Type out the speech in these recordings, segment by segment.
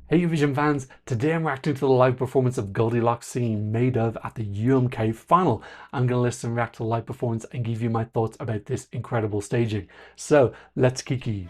Hey Eurovision fans, today I'm reacting to the live performance of Goldielocks singing Made Of at the UMK final. I'm going to listen and react to the live performance and give you my thoughts about this incredible staging. So let's kiki.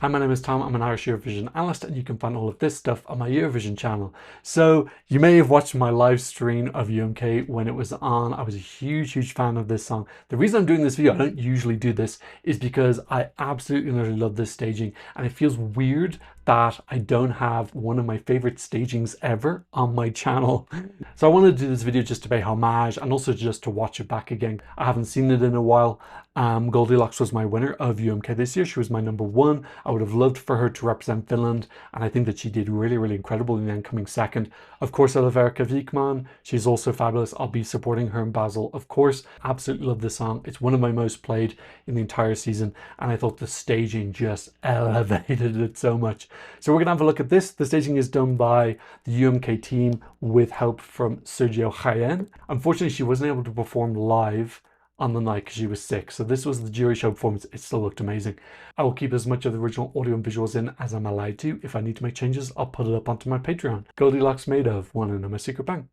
Hi, my name is Tom. I'm an Irish Eurovision analyst, and you can find all of this stuff on my Eurovision channel. So you may have watched my live stream of UMK when it was on. I was a huge fan of this song. The reason I'm doing this video, I don't usually do this, is because I absolutely love this staging, and it feels weird that I don't have one of my favorite stagings ever on my channel. So I wanted to do this video just to pay homage and also just to watch it back again. I haven't seen it in a while. Goldielocks was my winner of UMK this year. She was my #1. I would have loved for her to represent Finland, and I think that she did really incredible in the end, coming second. Of course, I love Erika Wikman. She's also fabulous. I'll be supporting her in Basel, of course. Absolutely love this song. It's one of my most played in the entire season, and I thought the staging just elevated it so much. So we're gonna have a look at this. The staging is done by the UMK team with help from Sergio Jaén. Unfortunately, she wasn't able to perform live on the night because she was sick. So this was the jury show performance. It still looked amazing. I will keep as much of the original audio and visuals in as I'm allowed to. If I need to make changes, I'll put it up onto my Patreon. Goldielocks Made Of, one and I'm a secret bang.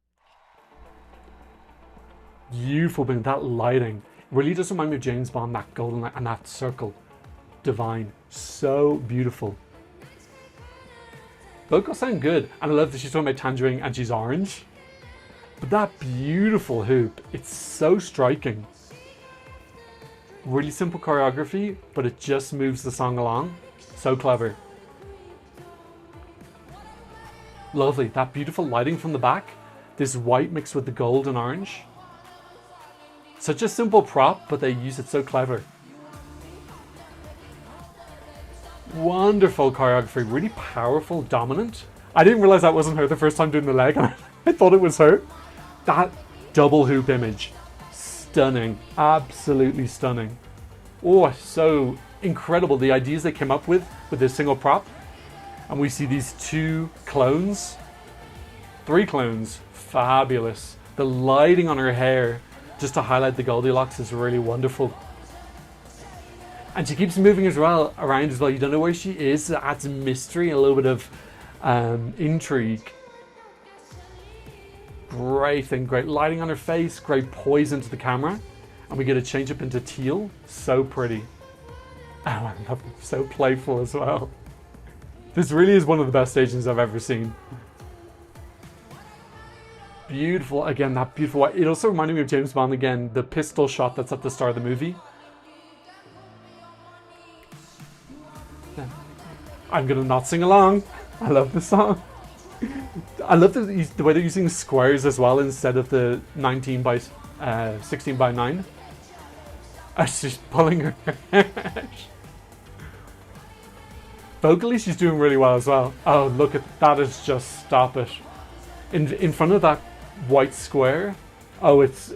Beautiful, being that lighting. Really does remind me of James Bond, that golden light and that circle. Divine. So beautiful. Vocals sound good, and I love that she's talking about tangerine and she's orange. But that beautiful hoop, it's so striking. Really simple choreography, but it just moves the song along. So clever. Lovely, that beautiful lighting from the back. This white mixed with the gold and orange. Such a simple prop, but they use it so clever. Wonderful choreography, really powerful, dominant. I didn't realize that wasn't her the first time doing the leg, and I thought it was her. That double hoop image, stunning, absolutely stunning. Oh, so incredible. The ideas they came up with this single prop. And we see these 2 clones, 3 clones, fabulous. The lighting on her hair, just to highlight the Goldielocks, is really wonderful. And she keeps moving as well around as well. You don't know where she is. It adds mystery, a little bit of intrigue. Great thing, great lighting on her face, great poise into the camera. And we get a change up into teal. So pretty. Oh, I love it. So playful as well. This really is one of the best stagings I've ever seen. Beautiful. Again, that beautiful white. It also reminded me of James Bond again, the pistol shot that's at the start of the movie. I'm gonna not sing along. I love this song. I love the way they're using squares as well instead of the 16 by 9. She's pulling her hair. Vocally, she's doing really well as well. Oh, look at that! Is just stop it. In front of that white square. Oh, it's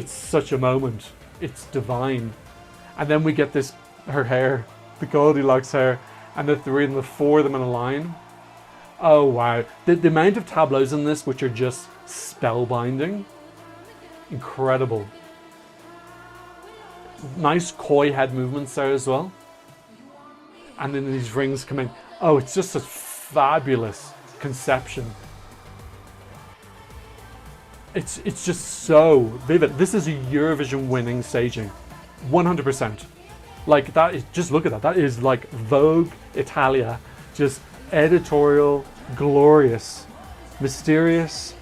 such a moment. It's divine. And then we get this, her hair, the Goldielocks hair. And the 3 and the 4 of them in a line. Oh wow. The amount of tableaus in this which are just spellbinding. Incredible. Nice coy head movements there as well. And then these rings come in. Oh, it's just a fabulous conception. It's just so vivid. This is a Eurovision winning staging. 100%. Like that is, just look at that. That is like Vogue Italia. Just editorial, glorious, mysterious,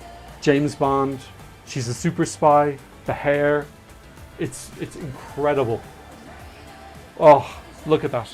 James Bond. She's a super spy. The hair, it's incredible. Oh, look at that.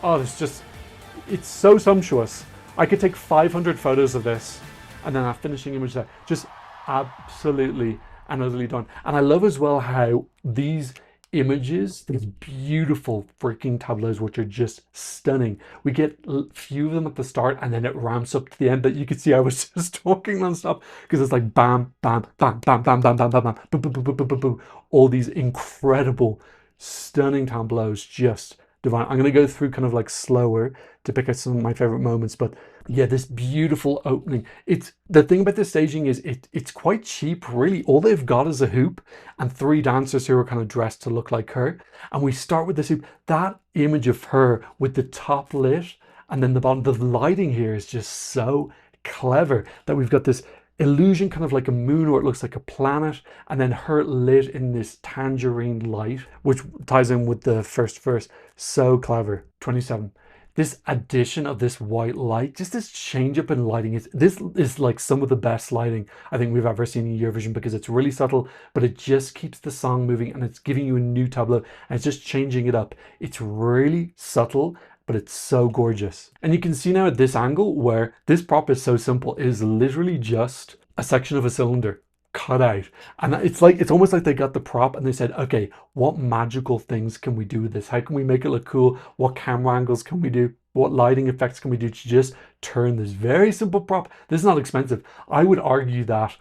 Oh, it's so sumptuous. I could take 500 photos of this and then a finishing image there. Just absolutely and utterly done. And I love as well how these images, these beautiful freaking tableaus which are just stunning. We get a few of them at the start and then it ramps up to the end that you can see I was just talking nonstop because it's like bam, bam, bam, bam, bam, bam, bam, bam, bam, boom, boom, boom, boom, boom, boom, boom. All these incredible, stunning tableaus, just divine. I'm going to go through kind of like slower to pick out some of my favorite moments, but Yeah, this beautiful opening. It's the thing about this staging is it's quite cheap, really. All they've got is a hoop and three dancers who are kind of dressed to look like her. And we start with this hoop. That image of her with the top lit and then the bottom, the lighting here is just so clever that we've got this illusion kind of like a moon or it looks like a planet, and then her lit in this tangerine light, which ties in with the first verse. So clever. 27, this addition of this white light, just this change up in lighting, is this is like some of the best lighting I think we've ever seen in Eurovision, because it's really subtle, but it just keeps the song moving and it's giving you a new tableau and it's just changing it up. It's really subtle, but it's so gorgeous. And you can see now at this angle where this prop is so simple, it is literally just a section of a cylinder cut out, and it's almost like they got the prop and they said, okay, what magical things can we do with this? How can we make it look cool? What camera angles can we do? What lighting effects can we do to just turn this very simple prop? This is not expensive. I would argue that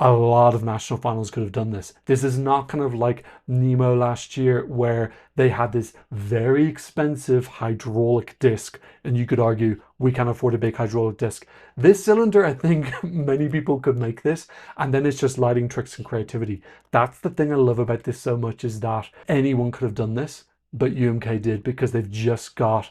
a lot of national finals could have done this. This is not kind of like Nemo last year where they had this very expensive hydraulic disc and you could argue we can't afford a big hydraulic disc. This cylinder, I think many people could make this, and then it's just lighting tricks and creativity. That's the thing I love about this so much, is that anyone could have done this, but UMK did because they've got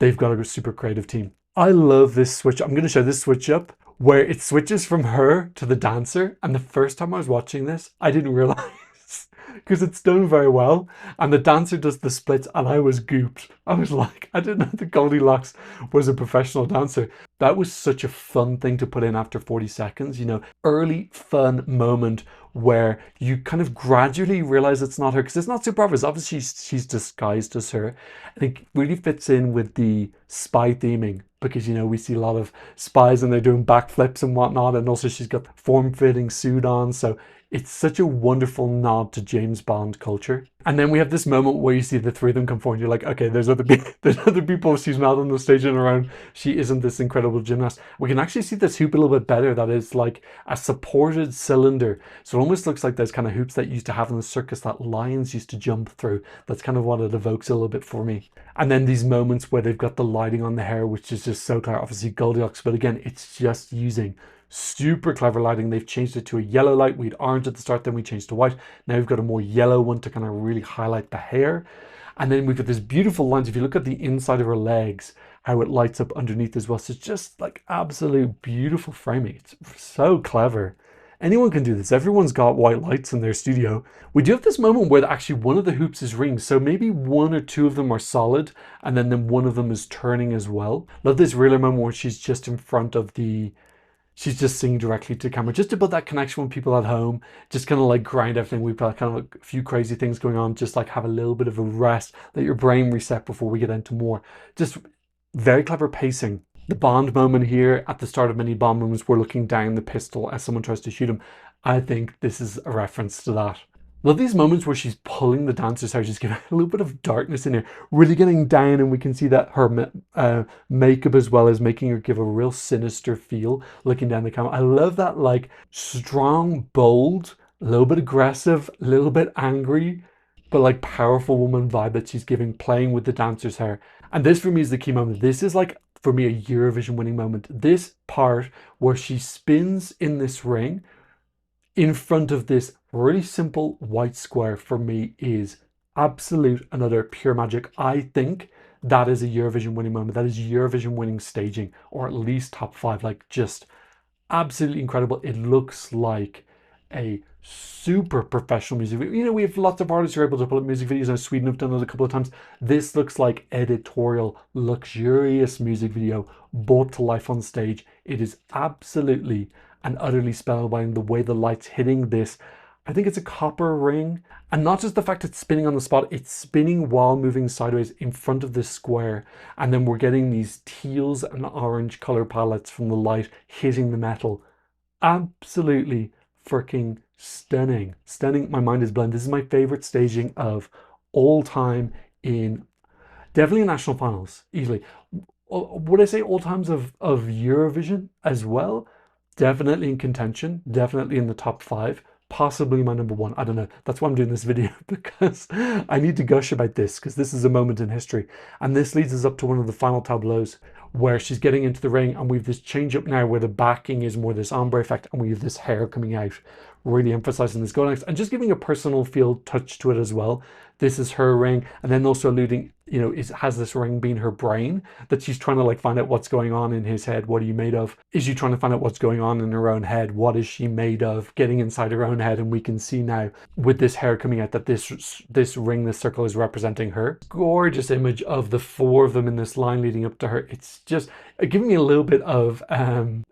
a super creative team. I love this switch. I'm going to show this switch up where it switches from her to the dancer. And the first time I was watching this, I didn't realize because it's done very well. And the dancer does the splits and I was gooped. I was like, I didn't know the Goldielocks was a professional dancer. That was such a fun thing to put in after 40 seconds, you know, early fun moment where you kind of gradually realize it's not her, because it's not super obvious. Obviously she's disguised as her. And it really fits in with the spy theming, because, you know, we see a lot of spies and they're doing backflips and whatnot, and also she's got form-fitting suit on, so it's such a wonderful nod to James Bond culture. And then we have this moment where you see the three of them come forward. You're like, okay, there's other people. She's not on the stage and around. She isn't this incredible gymnast. We can actually see this hoop a little bit better. That is like a supported cylinder. So it almost looks like those kind of hoops that you used to have in the circus that lions used to jump through. That's kind of what it evokes a little bit for me. And then these moments where they've got the lighting on the hair, which is just so clear. Obviously Goldilocks, but again, it's just using super clever lighting. They've changed it to a yellow light. We had orange at the start, then we changed to white. Now we've got a more yellow one to kind of really highlight the hair. And then we've got this beautiful lines. If you look at the inside of her legs, how it lights up underneath as well. So it's just like absolute beautiful framing. It's so clever. Anyone can do this. Everyone's got white lights in their studio. We do have this moment where actually one of the hoops is rings. So maybe one or two of them are solid and then one of them is turning as well. Love this reeler moment where she's just in front of she's just singing directly to camera, just to build that connection with people at home, just kind of like grind everything. We've got kind of like a few crazy things going on, just like have a little bit of a rest, let your brain reset before we get into more. Just very clever pacing. The Bond moment here at the start of many Bond moments, we're looking down the pistol as someone tries to shoot him. I think this is a reference to that. Love these moments where she's pulling the dancer's hair, she's giving a little bit of darkness in here, really getting down, and we can see that her makeup as well is making her give a real sinister feel looking down the camera. I love that like strong, bold, a little bit aggressive, a little bit angry, but like powerful woman vibe that she's giving, playing with the dancer's hair. And this for me is the key moment. This is like, for me, a Eurovision winning moment. This part where she spins in this ring in front of this really simple white square, for me is absolute and utter pure magic. I think that is a Eurovision winning moment. That is Eurovision winning staging, or at least top 5. Like just absolutely incredible. It looks like a super professional music video. You know, we have lots of artists who are able to pull up music videos. And Sweden have done it a couple of times. This looks like editorial, luxurious music video brought to life on stage. It is absolutely and utterly spellbinding, the way the light's hitting this. I think it's a copper ring, and not just the fact it's spinning on the spot, it's spinning while moving sideways in front of this square. And then we're getting these teals and orange color palettes from the light hitting the metal. Absolutely freaking stunning. Stunning. My mind is blown. This is my favorite staging of all time, in definitely in national finals, easily. Would I say all times of Eurovision as well? Definitely in contention, definitely in the top 5, possibly my number 1. I don't know. That's why I'm doing this video, because I need to gush about this, because this is a moment in history. And this leads us up to one of the final tableaus where she's getting into the ring, and we have this change up now where the backing is more this ombre effect, and we have this hair coming out, really emphasizing this Goldielocks and just giving a personal feel touch to it as well. This is her ring, and then also alluding, you know, has this ring been her brain, that she's trying to like find out what's going on in his head? What are you made of? Is she trying to find out what's going on in her own head? What is she made of? Getting inside her own head, and we can see now with this hair coming out that this ring, this circle, is representing her. Gorgeous image of the four of them in this line leading up to her. It's just giving me a little bit of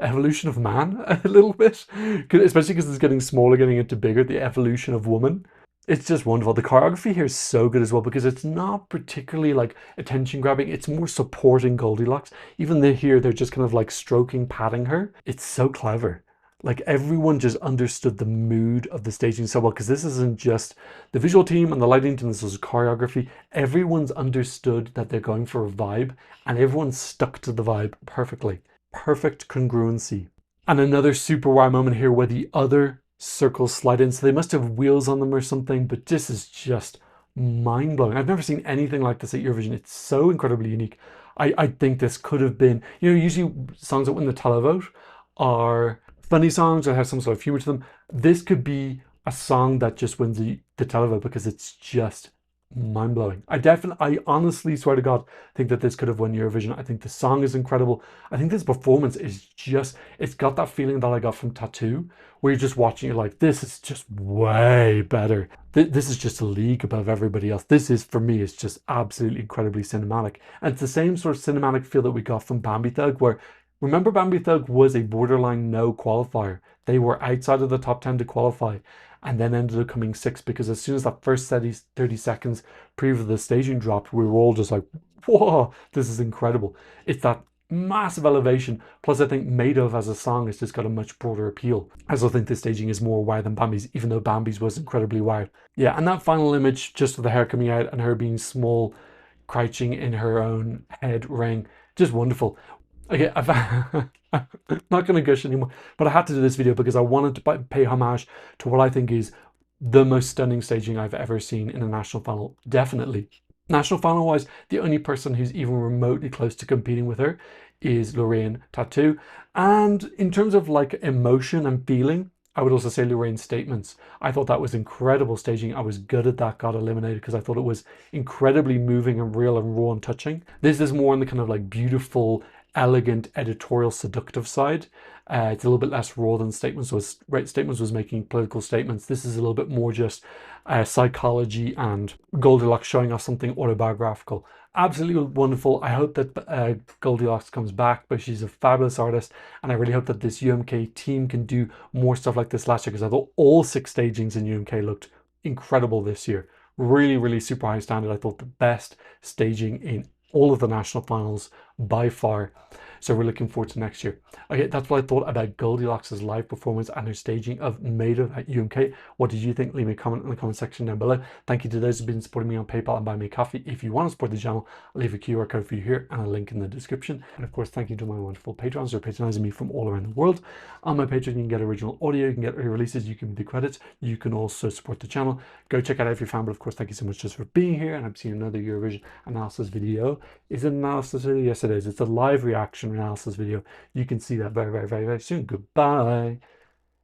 evolution of man, a little bit, especially because it's getting smaller, getting into bigger. The evolution of woman. It's just wonderful. The choreography here is so good as well, because it's not particularly like attention grabbing. It's more supporting Goldielocks. Even here, they're just kind of like stroking, patting her. It's so clever. Like everyone just understood the mood of the staging so well, because this isn't just the visual team and the lighting team, this is choreography. Everyone's understood that they're going for a vibe, and everyone's stuck to the vibe perfectly. Perfect congruency. And another super wow moment here where the other circles slide in. So they must have wheels on them or something, but this is just mind-blowing. I've never seen anything like this at Eurovision. It's so incredibly unique. I think this could have been, you know, usually songs that win the televote are funny songs or have some sort of humor to them. This could be a song that just wins the televote because it's just mind-blowing. I honestly swear to God think that this could have won Eurovision. I think the song is incredible. I think this performance is just, it's got that feeling that I got from Tattoo, where you're just watching it like, this is just way better. This is just a league above everybody else. This is, for me, it's just absolutely incredibly cinematic. And it's the same sort of cinematic feel that we got from Bambi Thug, where, remember, Bambi Thug was a borderline no qualifier. They were outside of the top 10 to qualify, and then ended up coming 6th, because as soon as that first 30 seconds preview of the staging dropped, we were all just like, whoa, this is incredible. It's that massive elevation. Plus, I think Made Of as a song has just got a much broader appeal. I also think the staging is more wow than Bambi's, even though Bambi's was incredibly wow. Yeah, and that final image, just with the hair coming out and her being small, crouching in her own head ring, just wonderful. Okay, I'm not going to gush anymore, but I had to do this video because I wanted to pay homage to what I think is the most stunning staging I've ever seen in a national final. Definitely. National final wise, the only person who's even remotely close to competing with her is Lorraine Tattoo. And in terms of like emotion and feeling, I would also say Lorraine's statements. I thought that was incredible staging. I was gutted that got eliminated because I thought it was incredibly moving and real and raw and touching. This is more on the kind of like beautiful, elegant, editorial, seductive side. It's a little bit less raw than Statements was. Right, Statements was making political statements. This is a little bit more just psychology and Goldielocks showing us something autobiographical. Absolutely wonderful. I hope that Goldielocks comes back, but she's a fabulous artist, and I really hope that this UMK team can do more stuff like this last year, because I thought all 6 stagings in UMK looked incredible this year. Really, really super high standard. I thought the best staging in all of the national finals by far. So we're looking forward to next year. Okay, that's what I thought about Goldielocks' live performance and her staging of Made Of at UMK. What did you think? Leave me a comment in the comment section down below. Thank you to those who've been supporting me on PayPal and Buy Me a Coffee. If you want to support the channel, I'll leave a QR code for you here and a link in the description. And of course, thank you to my wonderful patrons who are patronizing me from all around the world. On my Patreon, you can get original audio, you can get early releases, you can do credits, you can also support the channel. Go check it out if you're a fan, but of course, thank you so much just for being here, and I'm seeing another Eurovision analysis video. Is it an analysis video? Yes, it is. It's a live reaction analysis video. You can see that very, very, very, very soon. Goodbye.